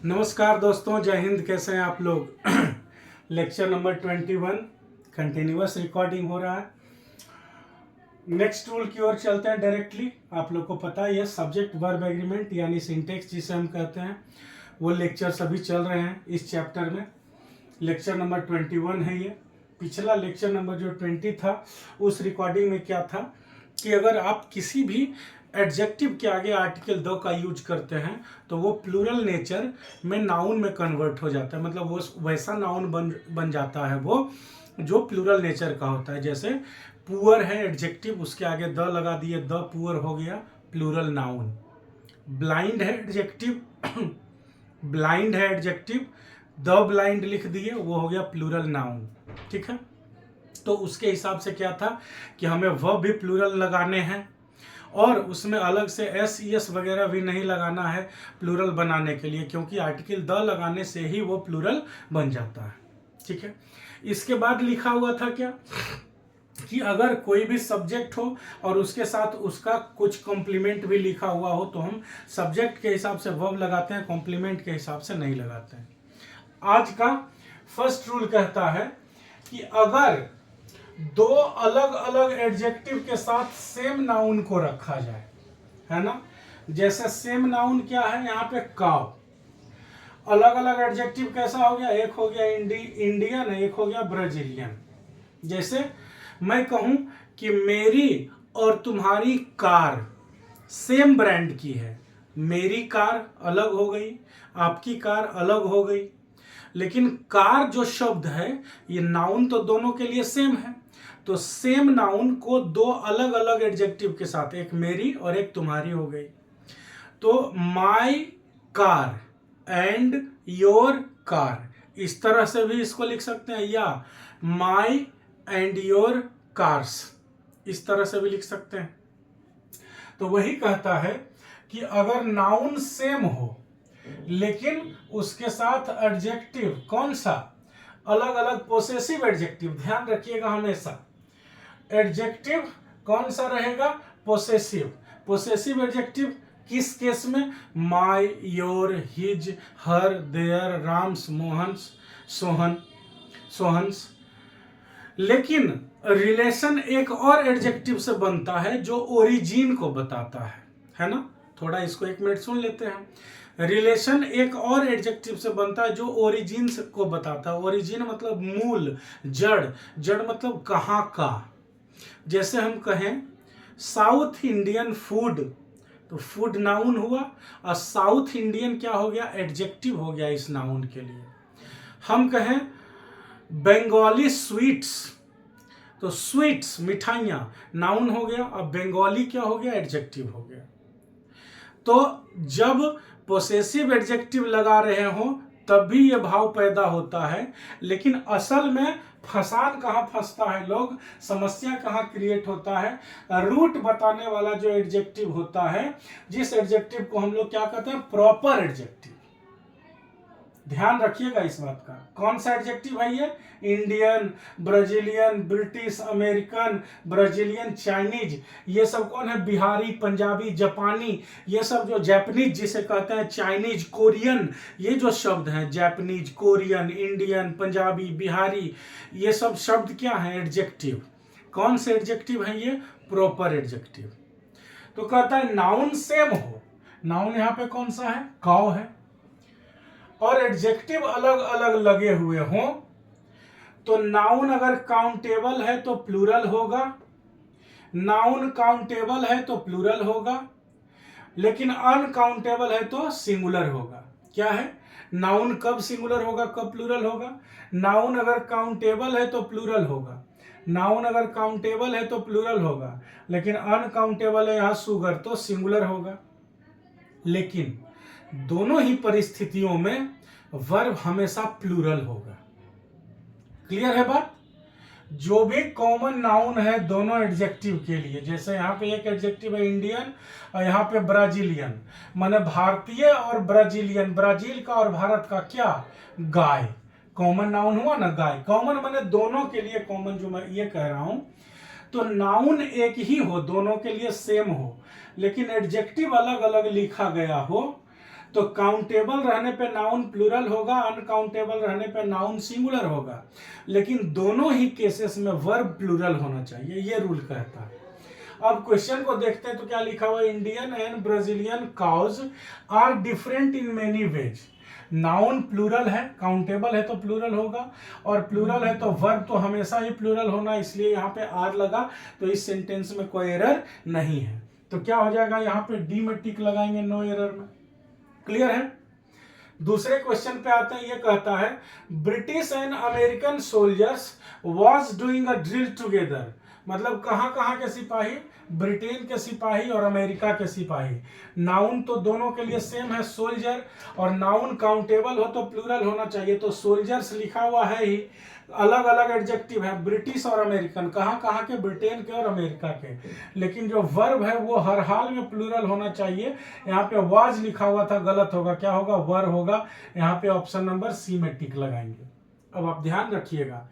नमस्कार दोस्तों, जय हिंद। कैसे हैं आप लोग। लेक्चर नंबर 21 कंटिन्यूअस रिकॉर्डिंग हो रहा है। नेक्स्ट रूल की ओर चलते हैं डायरेक्टली। आप लोग को पता है ये सब्जेक्ट वर्ब एग्रीमेंट यानी सिंटेक्स जिसे हम कहते हैं, वो लेक्चर सभी चल रहे हैं इस चैप्टर में। लेक्चर नंबर 21 है ये। पिछला लेक्चर नंबर जो 20 था, उस रिकॉर्डिंग में क्या था कि अगर आप किसी भी एडजेक्टिव के आगे आर्टिकल द का यूज करते हैं तो वो प्लूरल नेचर में नाउन में कन्वर्ट हो जाता है। मतलब वो वैसा नाउन बन जाता है वो जो प्लूरल नेचर का होता है। जैसे पुअर है एडजेक्टिव, उसके आगे द लगा दिए, द पुअर हो गया प्लूरल नाउन। ब्लाइंड है एडजेक्टिव ब्लाइंड है एडजेक्टिव, द ब्लाइंड लिख दिए, वो हो गया प्लूरल नाउन। ठीक है, तो उसके हिसाब से क्या था कि हमें वह भी प्लूरल लगाने हैं और उसमें अलग से एस एस वगैरह भी नहीं लगाना है प्लूरल बनाने के लिए, क्योंकि आर्टिकल द लगाने से ही वो प्लूरल बन जाता है। ठीक है, इसके बाद लिखा हुआ था क्या कि अगर कोई भी सब्जेक्ट हो और उसके साथ उसका कुछ कॉम्प्लीमेंट भी लिखा हुआ हो तो हम सब्जेक्ट के हिसाब से वर्ब लगाते हैं, कॉम्प्लीमेंट के हिसाब से नहीं लगाते हैं। आज का फर्स्ट रूल कहता है कि अगर दो अलग अलग एडजेक्टिव के साथ सेम नाउन को रखा जाए, है ना। जैसे सेम नाउन क्या है यहाँ पे, काव। अलग अलग एडजेक्टिव कैसा हो गया, एक हो गया इंडियन, एक हो गया ब्राजीलियन। जैसे मैं कहूं कि मेरी और तुम्हारी कार सेम ब्रांड की है, मेरी कार अलग हो गई, आपकी कार अलग हो गई, लेकिन कार जो शब्द है ये नाउन तो दोनों के लिए सेम है। तो सेम नाउन को दो अलग अलग एडजेक्टिव के साथ, एक मेरी और एक तुम्हारी हो गई, तो my car and your car, इस तरह से भी इसको लिख सकते हैं, या माई एंड योर कार्स, इस तरह से भी लिख सकते हैं। तो वही कहता है कि अगर नाउन सेम हो लेकिन उसके साथ एडजेक्टिव कौन सा, अलग अलग पोसेसिव एडजेक्टिव, ध्यान रखिएगा हमेशा एडजेक्टिव कौन सा रहेगा, पोसेसिव। पोसेसिव एडजेक्टिव किस केस में, my, your, his, her, their, Ram's, Mohan's, Sohan's. लेकिन रिलेशन एक और एडजेक्टिव से बनता है जो ओरिजिन को बताता है ना। थोड़ा इसको एक मिनट सुन लेते हैं। रिलेशन एक और एडजेक्टिव से बनता है जो ओरिजिन को बताता है। ओरिजिन मतलब मूल, जड़, जड़ मतलब कहाँ का। जैसे हम कहें साउथ इंडियन फूड, तो फूड नाउन हुआ और साउथ इंडियन क्या हो गया, एडजेक्टिव हो गया इस नाउन के लिए। हम कहें बंगाली स्वीट्स, तो स्वीट्स मिठाइयाँ नाउन हो गया और बंगाली क्या हो गया, एडजेक्टिव हो गया। तो जब पोसेसिव एडजेक्टिव लगा रहे हो तब भी ये भाव पैदा होता है, लेकिन असल में फसान कहाँ फंसता है, लोग समस्या कहाँ क्रिएट होता है, रूट बताने वाला जो एडजेक्टिव होता है, जिस एडजेक्टिव को हम लोग क्या कहते हैं, प्रॉपर एडजेक्टिव। ध्यान रखिएगा इस बात का। कौन सा एडजेक्टिव है ये, Indian, Brazilian, British, American, Brazilian, Chinese, ये सब कौन है, बिहारी, पंजाबी, जापानी, ये सब जो जापानीज जिसे कहते हैं, चाइनीज, कोरियन, ये जो शब्द हैं Japanese, Korean, Indian, Punjabi, Bihari, ये सब शब्द क्या है, एडजेक्टिव। कौन से एडजेक्टिव है ये, प्रॉपर एडजेक्टिव। तो कहता है नाउन सेम हो, नाउन यहाँ पे कौन सा है, काउ है, और एडजेक्टिव अलग अलग लगे हुए हों, तो नाउन अगर काउंटेबल है तो प्लूरल होगा, नाउन काउंटेबल है तो प्लूरल होगा, लेकिन अनकाउंटेबल है तो सिंगुलर होगा। क्या है, नाउन कब सिंगुलर होगा, कब प्लूरल होगा, नाउन अगर काउंटेबल है तो प्लूरल होगा, नाउन अगर काउंटेबल है तो प्लूरल होगा, लेकिन अनकाउंटेबल है यहाँ सुगर, तो सिंगुलर होगा। लेकिन दोनों ही परिस्थितियों में वर्ब हमेशा प्लूरल होगा। क्लियर है बात। जो भी कॉमन नाउन है दोनों एडजेक्टिव के लिए, जैसे यहाँ पे एक एडजेक्टिव है इंडियन और यहाँ पे ब्राजीलियन, माने भारतीय और ब्राजीलियन, ब्राजील का और भारत का क्या, गाय, कॉमन नाउन हुआ ना, गाय। कॉमन माने दोनों के लिए कॉमन, जो मैं ये कह रहा हूं, तो नाउन एक ही हो, दोनों के लिए सेम हो, लेकिन एडजेक्टिव अलग अलग लिखा गया हो, तो काउंटेबल रहने पे नाउन प्लूरल होगा, अनकाउंटेबल रहने पे नाउन सिंगुलर होगा, लेकिन दोनों ही केसेस में वर्ब प्लूरल होना चाहिए, ये रूल कहता है। अब क्वेश्चन को देखते हैं तो क्या लिखा हुआ है, Indian and Brazilian cows are different in many ways. Noun plural है, काउंटेबल है तो प्लूरल होगा, और प्लूरल है तो वर्ब तो हमेशा ही प्लूरल होना, इसलिए यहाँ पे आर लगा, तो इस सेंटेंस में कोई एरर नहीं है। तो क्या हो जाएगा, यहाँ पे डी में टिक लगाएंगे, नो एरर में। क्लियर है। दूसरे क्वेश्चन पे आते हैं, ये कहता है British and American soldiers was doing a drill together. मतलब कहाँ के सिपाही, ब्रिटेन के सिपाही और अमेरिका के सिपाही। नाउन तो दोनों के लिए सेम है, सोल्जर, और नाउन काउंटेबल हो तो प्लूरल होना चाहिए, तो सोल्जर्स लिखा हुआ है ही, अलग अलग एडजेक्टिव है, ब्रिटिश और अमेरिकन, कहाँ के, ब्रिटेन के और अमेरिका के, लेकिन जो वर्ब है वो हर हाल में प्लूरल होना चाहिए। यहाँ पे वाज लिखा हुआ था, गलत होगा, क्या होगा, वर होगा। यहाँ पे ऑप्शन नंबर सी में टिक लगाएंगे। अब आप ध्यान रखिएगा,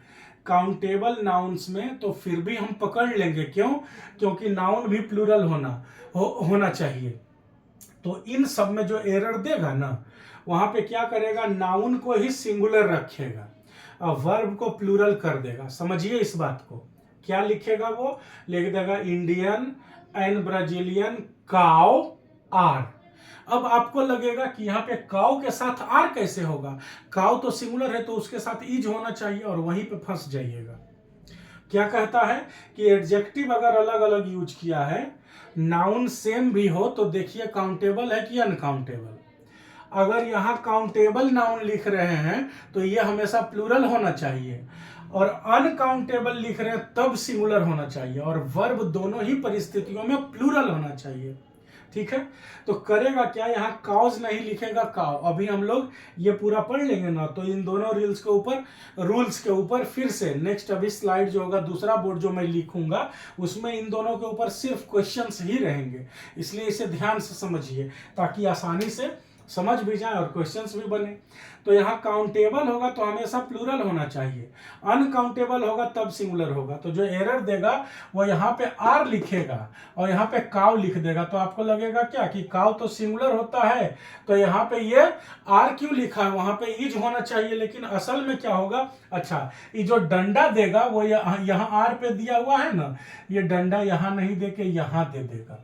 काउंटेबल नाउन्स में तो फिर भी हम पकड़ लेंगे, क्यों, क्योंकि नाउन भी प्लूरल होना चाहिए। तो इन सब में जो एरर देगा ना, वहां पे क्या करेगा, नाउन को ही सिंगुलर रखेगा और वर्ब को प्लूरल कर देगा। समझिए इस बात को, क्या लिखेगा, वो लिख देगा Indian and Brazilian cow are. अब आपको लगेगा कि यहाँ पे काउ के साथ आर कैसे होगा, काउ तो सिंगुलर है तो उसके साथ इज होना चाहिए, और वहीं पे फंस जाइएगा। क्या कहता है कि एडजेक्टिव अगर अलग अलग यूज किया है, नाउन सेम भी हो, तो देखिए काउंटेबल है कि अनकाउंटेबल। अगर यहाँ काउंटेबल नाउन लिख रहे हैं तो ये हमेशा प्लूरल होना चाहिए, और अनकाउंटेबल लिख रहे हैं तब सिंगुलर होना चाहिए, और वर्ब दोनों ही परिस्थितियों में प्लूरल होना चाहिए। ठीक है, तो करेगा क्या, यहाँ काउज नहीं लिखेगा, काउ। अभी हम लोग ये पूरा पढ़ लेंगे ना, तो इन दोनों रूल्स के ऊपर फिर से नेक्स्ट अभी स्लाइड जो होगा, दूसरा बोर्ड जो मैं लिखूंगा, उसमें इन दोनों के ऊपर सिर्फ क्वेश्चंस ही रहेंगे, इसलिए इसे ध्यान से समझिए ताकि आसानी से समझ भी जाए और क्वेश्चंस भी बने। तो यहाँ काउंटेबल होगा तो हमेशा प्लूरल होना चाहिए, अनकाउंटेबल होगा तब सिंगुलर होगा। तो जो एरर देगा वो यहाँ पे आर लिखेगा और यहाँ पे काउ लिख देगा, तो आपको लगेगा क्या कि काउ तो सिंगुलर होता है, तो यहाँ पे ये आर क्यों लिखा है, वहां पे इज होना चाहिए, लेकिन असल में क्या होगा, अच्छा ये जो डंडा देगा वो यहाँ आर पे दिया हुआ है ना, ये डंडा यहाँ नहीं दे के यहाँ दे देगा।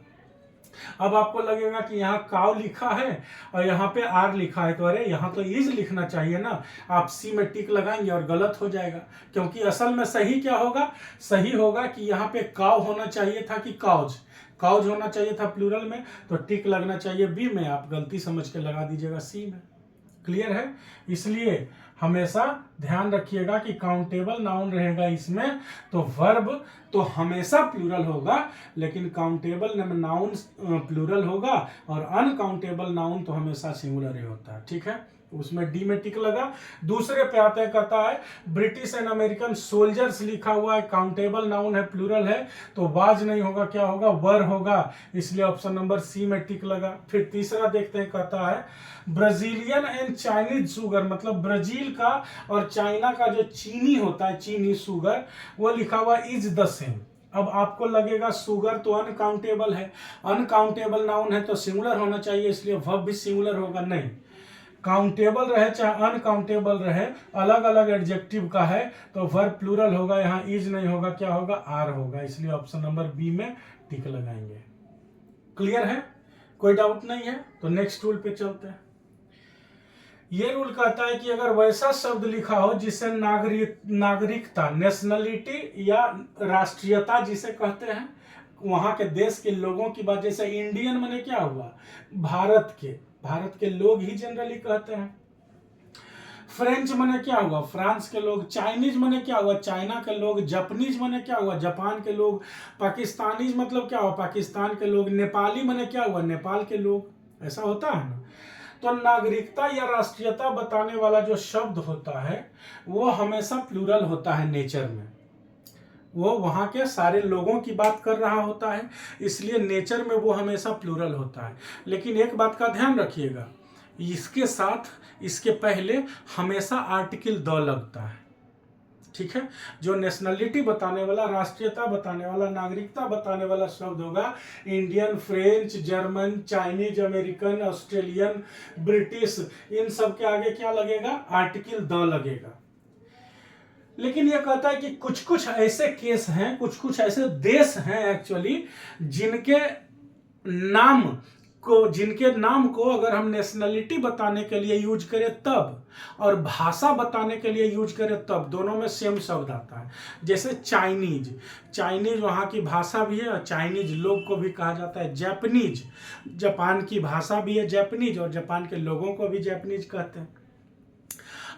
अब आपको लगेगा कि यहाँ काउ लिखा है और यहाँ पे आर लिखा है, तो अरे यहाँ तो इज लिखना चाहिए ना, आप सी में टिक लगाएंगे और गलत हो जाएगा, क्योंकि असल में सही क्या होगा, सही होगा कि यहाँ पे काउ होना चाहिए था कि काउज होना चाहिए था प्लूरल में, तो टिक लगना चाहिए बी में, आप गलती समझ के लगा दीजिएगा सी में। क्लियर है। इसलिए हमेशा ध्यान रखिएगा कि काउंटेबल नाउन रहेगा इसमें तो वर्ब तो हमेशा प्लूरल होगा, लेकिन काउंटेबल नाउन प्लूरल होगा और अनकाउंटेबल नाउन तो हमेशा सिंगुलर ही होता है। ठीक है, उसमें डी में टिक लगा। दूसरे पे आता है, कहता है ब्रिटिश एंड अमेरिकन सोल्जर्स लिखा हुआ है, काउंटेबल नाउन है, प्लूरल है, तो वाज नहीं होगा, क्या होगा, वर होगा, इसलिए ऑप्शन नंबर सी में टिक लगा। फिर तीसरा देखते हैं, कहता है ब्राजीलियन एंड चाइनीज सुगर, मतलब ब्राजील का और चाइना का जो चीनी होता है, चीनी सुगर, वो लिखा हुआ इज द सेम। अब आपको लगेगा सुगर तो अनकाउंटेबल है, अनकाउंटेबल नाउन है तो सिंगुलर होना चाहिए, इसलिए वर्ब भी सिंगुलर होगा, नहीं, काउंटेबल रहे चाहे अनकाउंटेबल रहे, अलग अलग एडजेक्टिव का है तो वर्ब प्लूरल होगा, यहाँ इज नहीं होगा, क्या होगा, आर होगा, इसलिए ऑप्शन नंबर बी में टिक लगाएंगे। क्लियर है, कोई डाउट नहीं है। तो नेक्स्ट रूल पे चलते हैं। ये रूल कहता है कि अगर वैसा शब्द लिखा हो जिसे नागरिकता, नेशनलिटी या राष्ट्रीयता जिसे कहते हैं, वहां के देश के लोगों की बात, जैसे इंडियन माने क्या हुआ, भारत के लोग ही जनरली कहते हैं। फ्रेंच माने क्या हुआ, फ्रांस के लोग। चाइनीज माने क्या हुआ, चाइना के लोग। जापानीज माने क्या हुआ, जापान के लोग। पाकिस्तानीज मतलब क्या हुआ, पाकिस्तान के लोग। नेपाली माने क्या हुआ, नेपाल के लोग। ऐसा होता है ना। तो नागरिकता या राष्ट्रीयता बताने वाला जो शब्द होता है वो हमेशा प्लूरल होता है नेचर में, वो वहां के सारे लोगों की बात कर रहा होता है, इसलिए नेचर में वो हमेशा प्लूरल होता है। लेकिन एक बात का ध्यान रखिएगा, इसके साथ इसके पहले हमेशा आर्टिकल द लगता है। ठीक है। जो नेशनलिटी बताने वाला, राष्ट्रीयता बताने वाला, नागरिकता बताने वाला शब्द होगा Indian, French, German, Chinese, American, Australian, British, इन सब के आगे क्या लगेगा? आर्टिकल द लगेगा। लेकिन यह कहता है कि कुछ कुछ ऐसे केस हैं, कुछ कुछ ऐसे देश हैं एक्चुअली जिनके नाम को अगर हम नेशनलिटी बताने के लिए यूज करें तब, और भाषा बताने के लिए यूज करें तब, दोनों में सेम शब्द आता है। जैसे चाइनीज वहाँ की भाषा भी है और चाइनीज लोग को भी कहा जाता है। जापानीज, जापान की भाषा भी है जापानीज, और जापान के लोगों को भी जापानीज कहते हैं।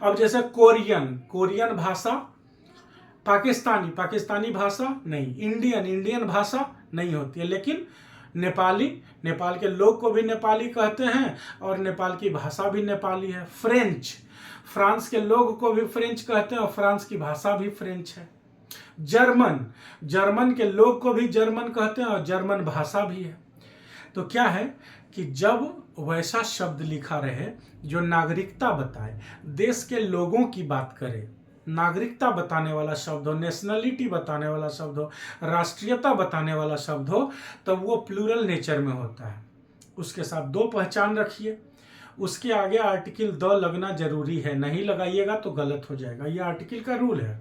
अब जैसे कोरियन भाषा, पाकिस्तानी भाषा नहीं, इंडियन भाषा नहीं होती है। लेकिन नेपाल के लोग को भी नेपाली कहते हैं और नेपाल की भाषा भी नेपाली है। फ्रांस के लोग को भी फ्रेंच कहते हैं और फ्रांस की भाषा भी फ्रेंच है। जर्मन के लोग को भी जर्मन कहते हैं और जर्मन भाषा भी है। तो क्या है कि जब वैसा शब्द लिखा रहे जो नागरिकता बताए, देश के लोगों की बात करे, नागरिकता बताने वाला शब्द हो, नेशनलिटी बताने वाला शब्द हो, राष्ट्रीयता बताने वाला शब्द हो, तब वो प्लूरल नेचर में होता है। उसके साथ दो पहचान रखिए, उसके आगे आर्टिकल द लगना जरूरी है, नहीं लगाइएगा तो गलत हो जाएगा। ये आर्टिकल का रूल है।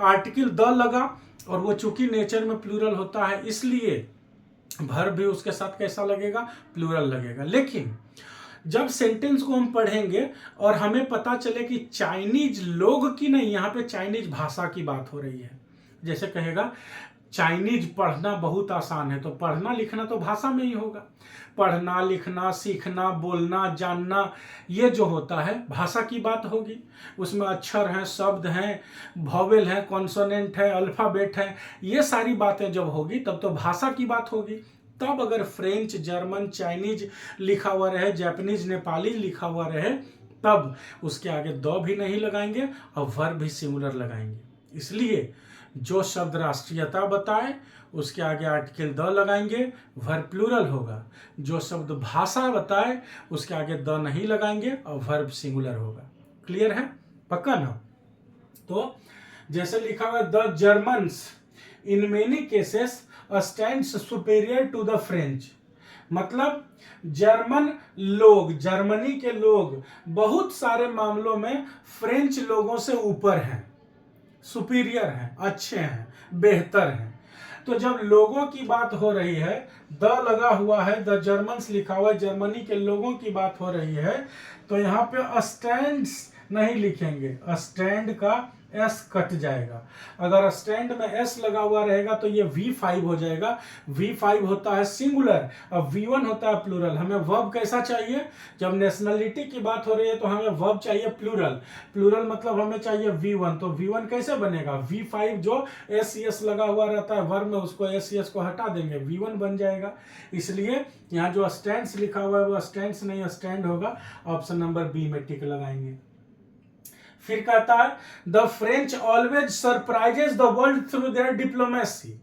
आर्टिकल द लगा और वो चूंकि नेचर में प्लूरल होता है इसलिए वर्ब भी उसके साथ कैसा लगेगा? प्लूरल लगेगा। लेकिन जब सेंटेंस को हम पढ़ेंगे और हमें पता चले कि चाइनीज लोग की नहीं, यहाँ पे चाइनीज भाषा की बात हो रही है। जैसे कहेगा चाइनीज पढ़ना बहुत आसान है, तो पढ़ना लिखना तो भाषा में ही होगा। पढ़ना, लिखना, सीखना, बोलना, जानना, ये जो होता है भाषा की बात होगी। उसमें अक्षर हैं, शब्द हैं, वॉवेल हैं, कॉन्सोनेंट है, अल्फाबेट है, ये सारी बातें जब होगी तब तो भाषा की बात होगी। तब अगर फ्रेंच, जर्मन, चाइनीज लिखा हुआ रहे, जापानीज, नेपाली लिखा हुआ रहे, तब उसके आगे द भी नहीं लगाएंगे और वर्ब भी सिंगुलर लगाएंगे। इसलिए जो शब्द राष्ट्रीयता बताए उसके आगे आर्टिकल द लगाएंगे, वर्ब प्लूरल होगा। जो शब्द भाषा बताए उसके आगे द नहीं लगाएंगे और वर्ब सिंगुलर होगा। क्लियर है? पक्का ना? तो जैसे लिखा हुआ the Germans in many cases stands superior to the French, मतलब जर्मनी के लोग बहुत सारे मामलों में फ्रेंच लोगों से ऊपर हैं, सुपीरियर हैं, अच्छे हैं, बेहतर हैं। तो जब लोगों की बात हो रही है, द लगा हुआ है, द जर्मन्स लिखा हुआ है, जर्मनी के लोगों की बात हो रही है, तो यहाँ पे स्टैंड्स नहीं लिखेंगे, स्टैंड का एस कट जाएगा। अगर स्टैंड में एस लगा हुआ रहेगा तो ये V5 हो जाएगा। V5 होता है सिंगुलर और V1 होता है प्लूरल। हमें वर्ब कैसा चाहिए? जब नेशनलिटी की बात हो रही है तो हमें वर्ब चाहिए प्लूरल मतलब हमें चाहिए V1। तो V1 कैसे बनेगा? V5 जो एस लगा हुआ रहता है वर्ब में, उसको एस को हटा देंगे, V1 बन जाएगा। इसलिए यहाँ जो स्टैंड्स लिखा हुआ है वो स्टैंड्स नहीं स्टैंड होगा। ऑप्शन नंबर बी में टिक लगाएंगे। फिर कहता है the French always surprises the world through their diplomacy.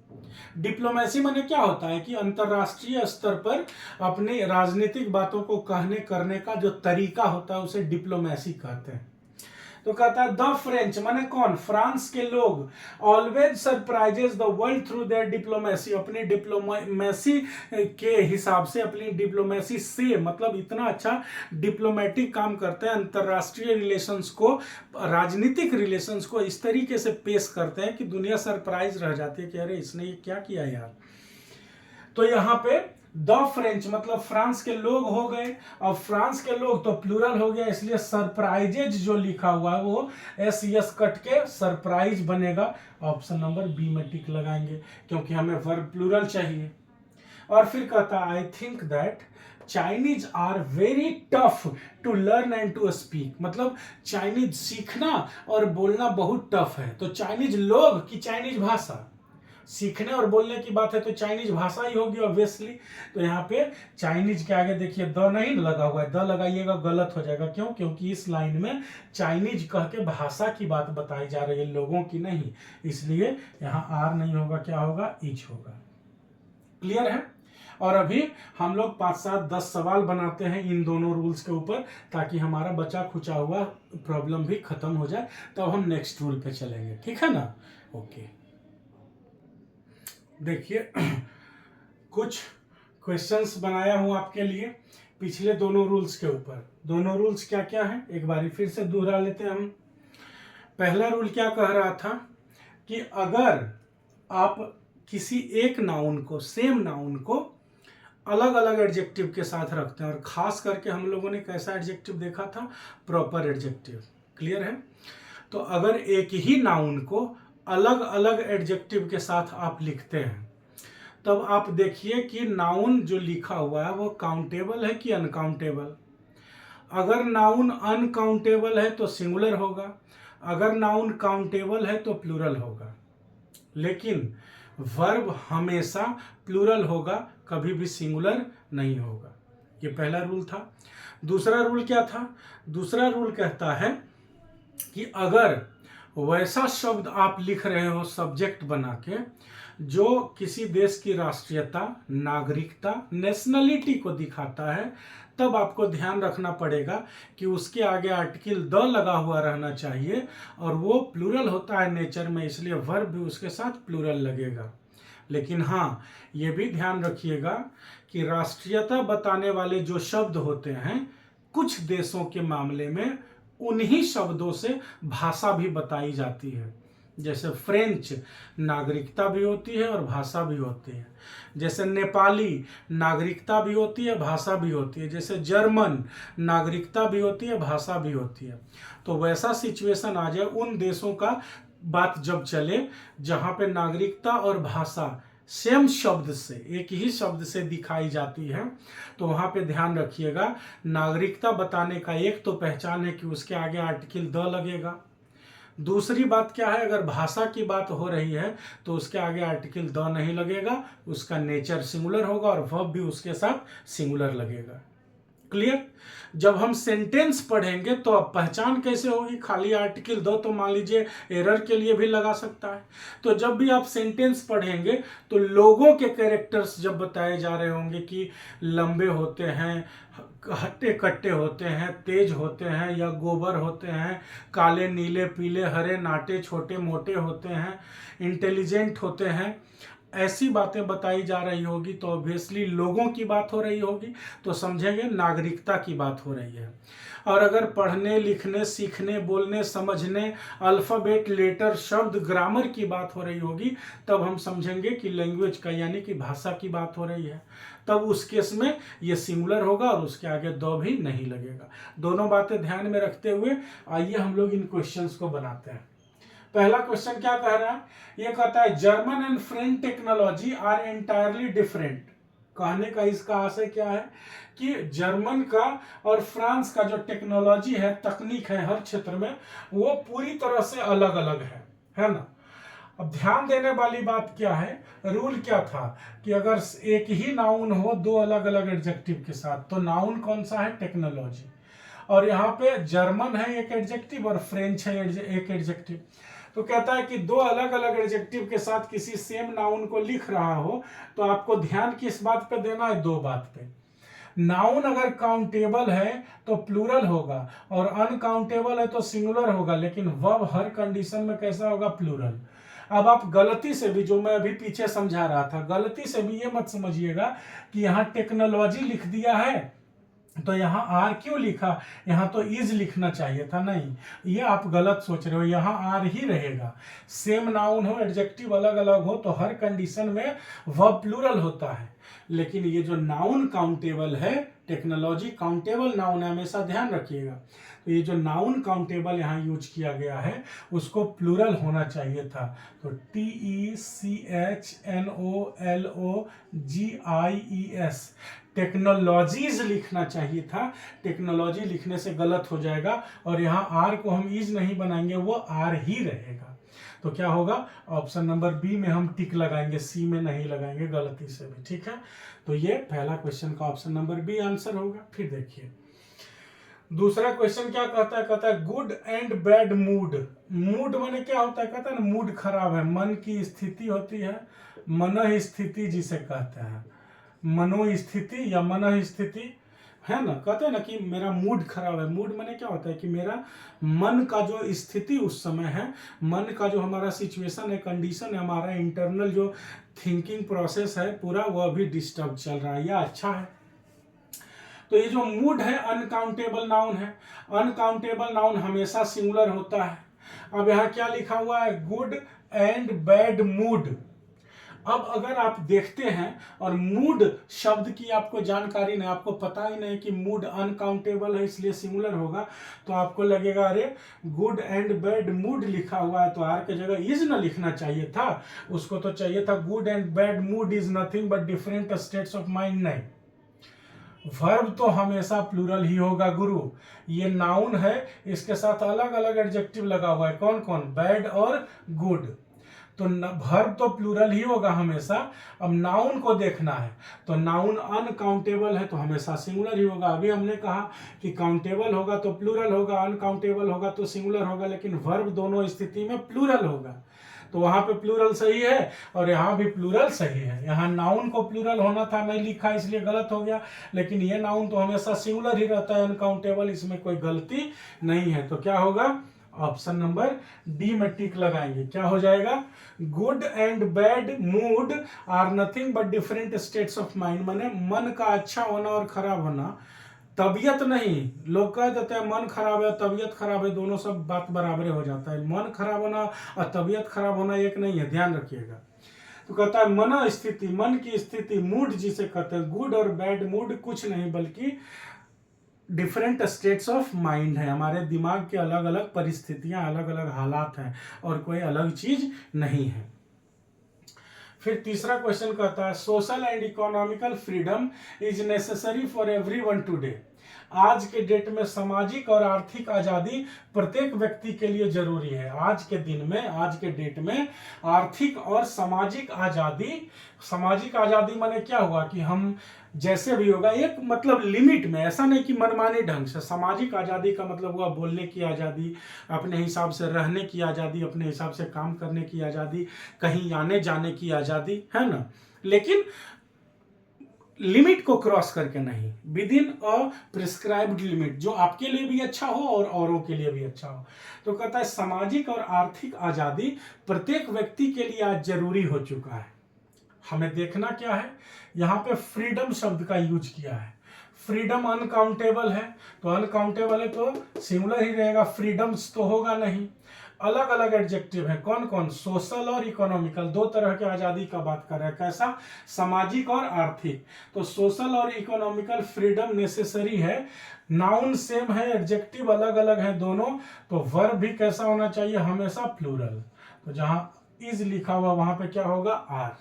Diplomacy माने क्या होता है कि अंतरराष्ट्रीय स्तर पर अपनी राजनीतिक बातों को कहने करने का जो तरीका होता है उसे डिप्लोमेसी कहते हैं। तो कहता है द फ्रेंच माने कौन? फ्रांस के लोग always surprises the world through their diplomacy, अपनी डिप्लोमेसी के हिसाब से, अपनी डिप्लोमेसी से मतलब इतना अच्छा डिप्लोमेटिक काम करते हैं, अंतरराष्ट्रीय रिलेशंस को, राजनीतिक रिलेशंस को इस तरीके से पेश करते हैं कि दुनिया सरप्राइज रह जाती है कि अरे इसने ये क्या किया यार। तो यहाँ पे द फ्रेंच मतलब फ्रांस के लोग हो गए, और फ्रांस के लोग तो प्लूरल हो गया, इसलिए सरप्राइजेज जो लिखा हुआ है वो एस कट के सरप्राइज बनेगा। ऑप्शन नंबर बी में टिक लगाएंगे क्योंकि हमें वर्ब प्लूरल चाहिए। और फिर कहता है I think that Chinese are very tough to learn and to speak, मतलब चाइनीज सीखना और बोलना बहुत टफ है। तो चाइनीज लोग की चाइनीज भाषा, सीखने और बोलने की बात है तो चाइनीज भाषा ही होगी ऑब्वियसली। तो यहाँ पे चाइनीज के आगे देखिए द नहीं लगा हुआ है, द लगाइएगा गलत हो जाएगा। क्यों? क्योंकि इस लाइन में चाइनीज कह के भाषा की बात बताई जा रही है, लोगों की नहीं, इसलिए यहाँ आर नहीं होगा, क्या होगा? इच होगा। क्लियर है? और अभी हम लोग 5, 7, 10 सवाल बनाते हैं इन दोनों रूल्स के ऊपर, ताकि हमारा बचा खुचा हुआ प्रॉब्लम भी खत्म हो जाए, तब हम नेक्स्ट रूल पे चलेंगे, ठीक है ना। ओके, देखिए कुछ क्वेश्चंस बनाया हूं आपके लिए पिछले दोनों रूल्स के ऊपर। दोनों रूल्स क्या क्या है एक बारी फिर से दोहरा लेते हैं हम। पहला रूल क्या कह रहा था कि अगर आप किसी एक नाउन को, सेम नाउन को अलग अलग एडजेक्टिव के साथ रखते हैं, और खास करके हम लोगों ने कैसा एडजेक्टिव देखा था, प्रॉपर एडजेक्टिव, क्लियर है। तो अगर एक ही नाउन को अलग अलग एडजेक्टिव के साथ आप लिखते हैं, तब आप देखिए कि नाउन जो लिखा हुआ है वो काउंटेबल है कि अनकाउंटेबल। अगर नाउन अनकाउंटेबल है तो सिंगुलर होगा, अगर नाउन काउंटेबल है तो प्लूरल होगा। लेकिन वर्ब हमेशा प्लूरल होगा, कभी भी सिंगुलर नहीं होगा। ये पहला रूल था। दूसरा रूल क्या था? दूसरा रूल कहता है कि अगर वैसा शब्द आप लिख रहे हो सब्जेक्ट बना के जो किसी देश की राष्ट्रीयता, नागरिकता, नेशनलिटी को दिखाता है, तब आपको ध्यान रखना पड़ेगा कि उसके आगे आर्टिकल द लगा हुआ रहना चाहिए, और वो प्लूरल होता है नेचर में, इसलिए वर्ब भी उसके साथ प्लूरल लगेगा। लेकिन हाँ, ये भी ध्यान रखिएगा कि राष्ट्रीयता बताने वाले जो शब्द होते हैं, कुछ देशों के मामले में उन्हीं शब्दों से भाषा भी बताई जाती है। जैसे फ्रेंच नागरिकता भी होती है और भाषा भी होती है। जैसे नेपाली नागरिकता भी होती है, भाषा भी होती है। जैसे जर्मन नागरिकता भी होती है, भाषा भी होती है। तो वैसा सिचुएशन आ जाए उन देशों का बात जब चले जहाँ पे नागरिकता और भाषा सेम शब्द से, एक ही शब्द से दिखाई जाती है, तो वहाँ पे ध्यान रखिएगा, नागरिकता बताने का एक तो पहचान है कि उसके आगे आर्टिकल द लगेगा। दूसरी बात क्या है, अगर भाषा की बात हो रही है तो उसके आगे आर्टिकल द नहीं लगेगा, उसका नेचर सिंगुलर होगा और वर्ब भी उसके साथ सिंगुलर लगेगा। क्लियर? जब हम सेंटेंस पढ़ेंगे तो अब पहचान कैसे होगी? खाली आर्टिकल दो तो मान लीजिए एरर के लिए भी लगा सकता है। तो जब भी आप सेंटेंस पढ़ेंगे तो लोगों के कैरेक्टर्स जब बताए जा रहे होंगे कि लंबे होते हैं, हट्टे कट्टे होते हैं, तेज होते हैं या गोबर होते हैं, काले नीले पीले हरे नाटे छोटे मोटे होते हैं, इंटेलिजेंट होते हैं, ऐसी बातें बताई जा रही होगी तो ऑब्वियसली लोगों की बात हो रही होगी, तो समझेंगे नागरिकता की बात हो रही है। और अगर पढ़ने लिखने सीखने बोलने समझने अल्फ़ाबेट लेटर शब्द ग्रामर की बात हो रही होगी, तब हम समझेंगे कि लैंग्वेज का यानी कि भाषा की बात हो रही है। तब उस केस में ये सिंगुलर होगा और उसके आगे दो भी नहीं लगेगा। दोनों बातें ध्यान में रखते हुए आइए हम लोग इन क्वेश्चंस को बनाते हैं। पहला क्वेश्चन क्या कह रहा है? ये कहता है German and French technology are entirely different. कहने का इसका आशय क्या है कि जर्मन का और फ्रांस का जो टेक्नोलॉजी है, तकनीक है हर क्षेत्र में, वो पूरी तरह से अलग अलग है ना। अब ध्यान देने वाली बात क्या है, रूल क्या था कि अगर एक ही नाउन हो दो अलग अलग एडजेक्टिव के साथ, तो नाउन कौन सा है? टेक्नोलॉजी। और यहाँ पे जर्मन है एक एडजेक्टिव और फ्रेंच है एक एडजेक्टिव। तो कहता है कि दो अलग अलग एडजेक्टिव के साथ किसी सेम नाउन को लिख रहा हो तो आपको ध्यान किस बात पे देना है? दो बात पे। नाउन अगर काउंटेबल है तो प्लूरल होगा और अनकाउंटेबल है तो सिंगुलर होगा, लेकिन वर्ब हर कंडीशन में कैसा होगा? प्लूरल। अब आप गलती से भी, जो मैं अभी पीछे समझा रहा था, गलती से भी ये मत समझिएगा कि यहाँ टेक्नोलॉजी लिख दिया है तो यहाँ आर क्यों लिखा, यहाँ तो इज लिखना चाहिए था। नहीं, ये आप गलत सोच रहे हो, यहाँ आर ही रहेगा। सेम नाउन हो, एडजेक्टिव अलग अलग हो, तो हर कंडीशन में वर्ब प्लूरल होता है। लेकिन ये जो नाउन काउंटेबल है, टेक्नोलॉजी काउंटेबल नाउन है, हमेशा ध्यान रखिएगा। तो ये जो नाउन काउंटेबल यहाँ यूज किया गया है उसको प्लूरल होना चाहिए था। तो TECHNOLOGIES टेक्नोलॉजीज लिखना चाहिए था। टेक्नोलॉजी लिखने से गलत हो जाएगा और यहाँ आर को हम इज नहीं बनाएंगे, वो आर ही रहेगा। तो क्या होगा? ऑप्शन नंबर बी में हम टिक लगाएंगे, सी में नहीं लगाएंगे गलती से भी। ठीक है, तो ये पहला क्वेश्चन का ऑप्शन नंबर बी आंसर होगा। फिर देखिए दूसरा क्वेश्चन क्या कहता है? कहता है good and bad mood. Mood माने क्या होता है? कहता है ना मूड खराब है, मन की स्थिति होती है, मन स्थिति जिसे कहते हैं। मनोस्थिति या मन स्थिति, है ना। कहते हैं ना कि मेरा मूड खराब है। मूड माने क्या होता है कि मेरा मन का जो स्थिति उस समय है, मन का जो हमारा सिचुएशन है, कंडीशन है, हमारा इंटरनल जो थिंकिंग प्रोसेस है पूरा, वह भी डिस्टर्ब चल रहा है या अच्छा है। तो ये जो मूड है अनकाउंटेबल नाउन है। अनकाउंटेबल नाउन हमेशा सिंगुलर होता है। अब यहाँ क्या लिखा हुआ है, गुड एंड बैड मूड। अब अगर आप देखते हैं और मूड शब्द की आपको जानकारी नहीं, आपको पता ही नहीं कि मूड अनकाउंटेबल है इसलिए सिंगुलर होगा, तो आपको लगेगा अरे गुड एंड बैड मूड लिखा हुआ है तो आर के जगह इज ना लिखना चाहिए था, उसको तो चाहिए था good and bad mood is nothing but different states of mind. नहीं, वर्ब तो हमेशा प्लूरल ही होगा गुरु। ये नाउन है, इसके साथ अलग अलग एडजेक्टिव लगा हुआ है, कौन कौन, बैड और गुड। तो वर्ब तो प्लूरल ही होगा हमेशा। अब नाउन को देखना है तो नाउन अनकाउंटेबल है तो हमेशा सिंगुलर ही होगा। अभी हमने कहा कि काउंटेबल होगा तो प्लूरल होगा, अनकाउंटेबल होगा तो सिंगुलर होगा, लेकिन वर्ब दोनों स्थिति में प्लूरल होगा। तो वहां पे प्लूरल सही है और यहाँ भी प्लूरल सही है। यहाँ नाउन को प्लूरल होना था, नहीं लिखा इसलिए गलत हो गया, लेकिन ये नाउन तो हमेशा सिंगुलर ही रहता है, अनकाउंटेबल, इसमें कोई गलती नहीं है। तो क्या होगा, ऑप्शन नंबर डी में टिक लगाएंगे। क्या हो जाएगा, good and bad mood are nothing but different states of mind. माने मन का अच्छा होना और खराब होना, तबीयत नहीं। लोग कह देते हैं मन खराब है तबीयत खराब है, दोनों सब बात बराबर हो जाता है। मन खराब होना और तबीयत खराब होना एक नहीं है, ध्यान रखिएगा। तो कहता है मन स्थिति, मन की स्थिति, मूड जिसे कहते हैं, गुड और बैड मूड कुछ नहीं बल्कि डिफरेंट स्टेट्स ऑफ माइंड है। हमारे दिमाग के अलग अलग परिस्थितियां, अलग अलग हालात हैं और कोई अलग चीज नहीं है। फिर तीसरा क्वेश्चन कहता है social and economical freedom is necessary for everyone today. आज के डेट में सामाजिक और आर्थिक आजादी प्रत्येक व्यक्ति के लिए जरूरी है। आज के दिन में, आज के डेट में आर्थिक और सामाजिक आजादी माने क्या हुआ कि हम जैसे भी होगा एक मतलब लिमिट में, ऐसा नहीं कि मनमाने ढंग से। सामाजिक आजादी का मतलब हुआ बोलने की आजादी, अपने हिसाब से रहने की आजादी, अपने हिसाब से काम करने की आजादी, कहीं आने जाने की आजादी, है ना, लेकिन लिमिट को क्रॉस करके नहीं, with in a prescribed limit, जो आपके लिए भी अच्छा हो और औरों के लिए भी अच्छा हो। तो कहता है सामाजिक और आर्थिक आजादी प्रत्येक व्यक्ति के लिए आज जरूरी हो चुका है। हमें देखना क्या है, यहाँ पे फ्रीडम शब्द का यूज किया है। फ्रीडम अनकाउंटेबल है तो अनकाउंटेबल है तो सिंगुलर ही रहेगा, फ्रीडम्स तो होगा नहीं। अलग अलग एडजेक्टिव है, कौन कौन, सोशल और इकोनॉमिकल, दो तरह के आजादी का बात कर रहा है। कैसा, सामाजिक और आर्थिक। तो सोशल और इकोनॉमिकल फ्रीडम नेसेसरी है। नाउन सेम है, एडजेक्टिव अलग अलग है दोनों। तो वर्ब भी कैसा होना चाहिए, हमेशा प्लूरल। तो जहां इज लिखा हुआ वहां पे क्या होगा, आर।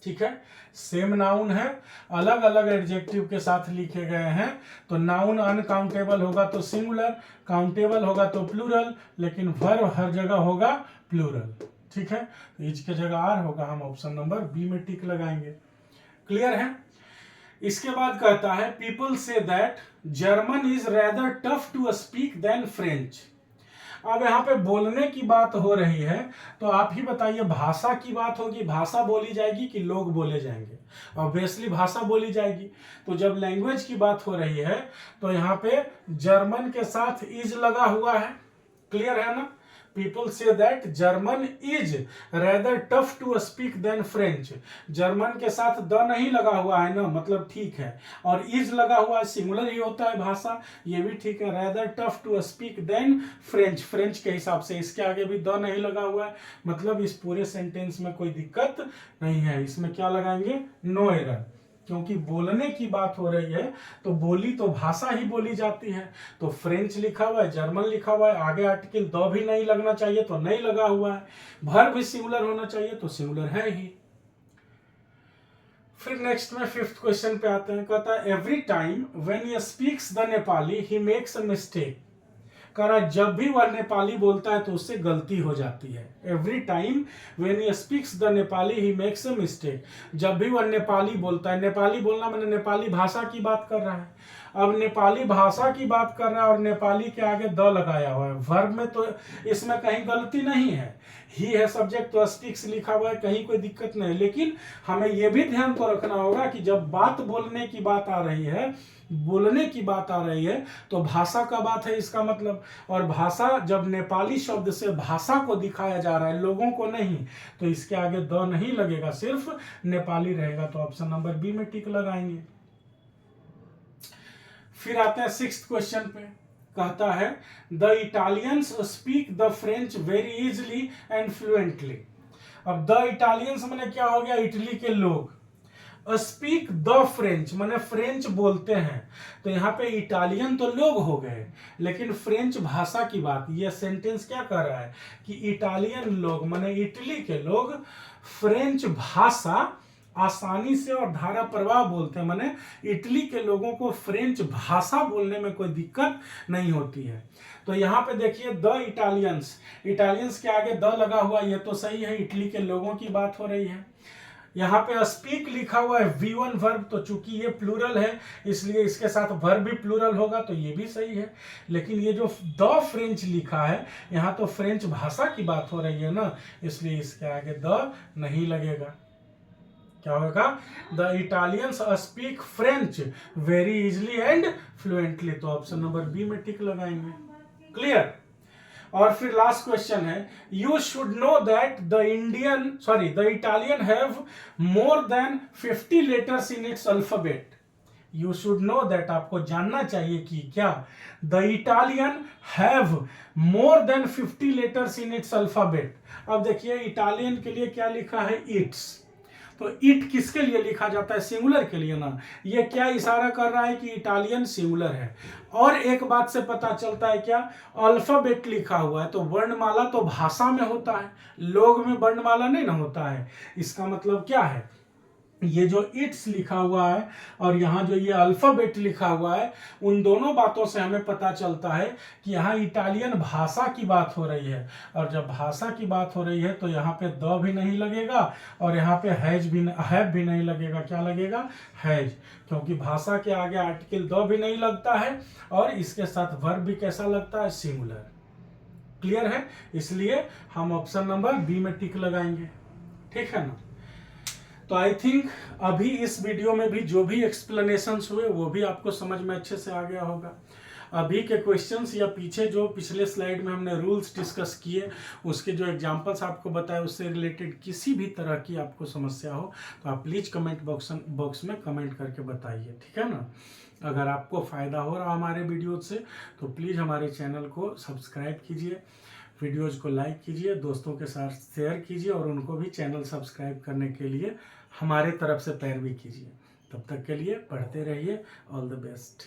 ठीक है, सेम नाउन है, अलग अलग एडजेक्टिव के साथ लिखे गए हैं। तो नाउन अनकाउंटेबल होगा तो सिंगुलर, काउंटेबल होगा तो प्लूरल, लेकिन वर्ब हर जगह होगा प्लूरल। ठीक है, तो इज के जगह आर होगा, हम ऑप्शन नंबर बी में टिक लगाएंगे। क्लियर है। इसके बाद कहता है पीपल से that German is rather tough to speak than French. अब यहाँ पे बोलने की बात हो रही है तो आप ही बताइए, भाषा की बात होगी, भाषा बोली जाएगी कि लोग बोले जाएंगे? ऑब्वियसली भाषा बोली जाएगी। तो जब लैंग्वेज की बात हो रही है तो यहाँ पे जर्मन के साथ इज लगा हुआ है। क्लियर है ना। पीपल से that German is rather tough to speak than French. German के साथ द नहीं लगा हुआ है ना, मतलब ठीक है, और इज लगा हुआ है, सिंगुलर ही होता है भाषा, ये भी ठीक है। Rather tough to speak than French, French के हिसाब से इसके आगे भी द नहीं लगा हुआ है, मतलब इस पूरे सेंटेंस में कोई दिक्कत नहीं है। इसमें क्या लगाएंगे, नो एरर, क्योंकि बोलने की बात हो रही है तो बोली तो भाषा ही बोली जाती है। तो फ्रेंच लिखा हुआ है, जर्मन लिखा हुआ है, आगे आर्टिकल द भी नहीं लगना चाहिए तो नहीं लगा हुआ है, वर्ब भी सिंगुलर होना चाहिए तो सिंगुलर है ही। फिर नेक्स्ट में फिफ्थ क्वेश्चन पे आते हैं। कहता है every time when he speaks the Nepali he makes a mistake. कह रहा है जब भी वह नेपाली बोलता है तो उससे गलती हो जाती है। Every time when he speaks the Nepali he makes a mistake. जब भी वह नेपाली बोलता है, नेपाली बोलना मैंने नेपाली भाषा की बात कर रहा है। अब नेपाली भाषा की बात कर रहा है और नेपाली के आगे द लगाया हुआ है। वर्ब में तो इसमें कहीं गलती नहीं है, ही है सब्जेक्ट, तो स्पीक्स लिखा हुआ है, कहीं कोई दिक्कत नहीं। लेकिन हमें यह भी ध्यान तो रखना होगा कि जब बात बोलने की बात आ रही है, बोलने की बात आ रही है, तो भाषा का बात है इसका मतलब। और भाषा जब नेपाली शब्द से भाषा को दिखाया जा रहा है, लोगों को नहीं, तो इसके आगे द नहीं लगेगा, सिर्फ नेपाली रहेगा। तो ऑप्शन नंबर बी में टिक लगाएंगे। फिर आते हैं 6th क्वेश्चन पे। कहता है the Italians speak the French very easily and fluently. अब द इटालियंस माने क्या हो गया, इटली के लोग। स्पीक द फ्रेंच माने फ्रेंच बोलते हैं, तो यहाँ पे इटालियन तो लोग हो गए, लेकिन फ्रेंच भाषा की बात, यह सेंटेंस क्या कर रहा है कि इटालियन लोग माने इटली के लोग फ्रेंच भाषा आसानी से और धारा प्रवाह बोलते हैं, माने इटली के लोगों को फ्रेंच भाषा बोलने में कोई दिक्कत नहीं होती है। तो यहाँ पे देखिए द इटालियंस, इटालियंस के आगे द लगा हुआ, ये तो सही है, इटली के लोगों की बात हो रही है। यहाँ पे स्पीक लिखा हुआ है V1 वर्ब, तो चूंकि ये प्लूरल है इसलिए इसके साथ वर्ब भी प्लूरल होगा, तो ये भी सही है। लेकिन ये जो द फ्रेंच लिखा है, यहाँ तो फ्रेंच भाषा की बात हो रही है ना, इसलिए इसके आगे द नहीं लगेगा। क्या होगा, the Italians speak French very easily and fluently, तो ऑप्शन नंबर बी में टिक लगाएंगे। क्लियर। और फिर लास्ट क्वेश्चन है, you should know that the Italian have more than 50 letters in its alphabet. You should know that, आपको जानना चाहिए कि क्या, the Italian have more than 50 letters in its alphabet. अब देखिए इटालियन के लिए क्या लिखा है, इट्स, तो इट किसके लिए लिखा जाता है, सिंगुलर के लिए ना। ये क्या इशारा कर रहा है कि इटालियन सिंगुलर है। और एक बात से पता चलता है क्या, अल्फाबेट लिखा हुआ है, तो वर्णमाला तो भाषा में होता है, लोग में वर्णमाला नहीं ना होता है। इसका मतलब क्या है, ये जो इट्स लिखा हुआ है और यहाँ जो ये अल्फाबेट लिखा हुआ है, उन दोनों बातों से हमें पता चलता है कि यहाँ इटालियन भाषा की बात हो रही है। और जब भाषा की बात हो रही है तो यहाँ पे द भी नहीं लगेगा और यहाँ पे हैव भी नहीं लगेगा। क्या लगेगा, हैज, क्योंकि भाषा के आगे आर्टिकल द भी नहीं लगता है और इसके साथ वर्ब भी कैसा लगता है, सिंगुलर। क्लियर है, इसलिए हम ऑप्शन नंबर बी में टिक लगाएंगे। ठीक है ना। तो आई थिंक अभी इस वीडियो में भी जो भी एक्सप्लेनेशंस हुए वो भी आपको समझ में अच्छे से आ गया होगा। अभी के क्वेश्चंस या पीछे जो पिछले स्लाइड में हमने रूल्स डिस्कस किए, उसके जो एग्जांपल्स आपको बताए, उससे रिलेटेड किसी भी तरह की आपको समस्या हो तो आप प्लीज़ कमेंट बॉक्स में कमेंट करके बताइए। ठीक है ना। अगर आपको फ़ायदा हो रहा हमारे वीडियो से तो प्लीज़ हमारे चैनल को सब्सक्राइब कीजिए, वीडियोज़ को लाइक कीजिए, दोस्तों के साथ शेयर कीजिए और उनको भी चैनल सब्सक्राइब करने के लिए हमारे तरफ से पैरवी कीजिए। तब तक के लिए पढ़ते रहिए। All the best.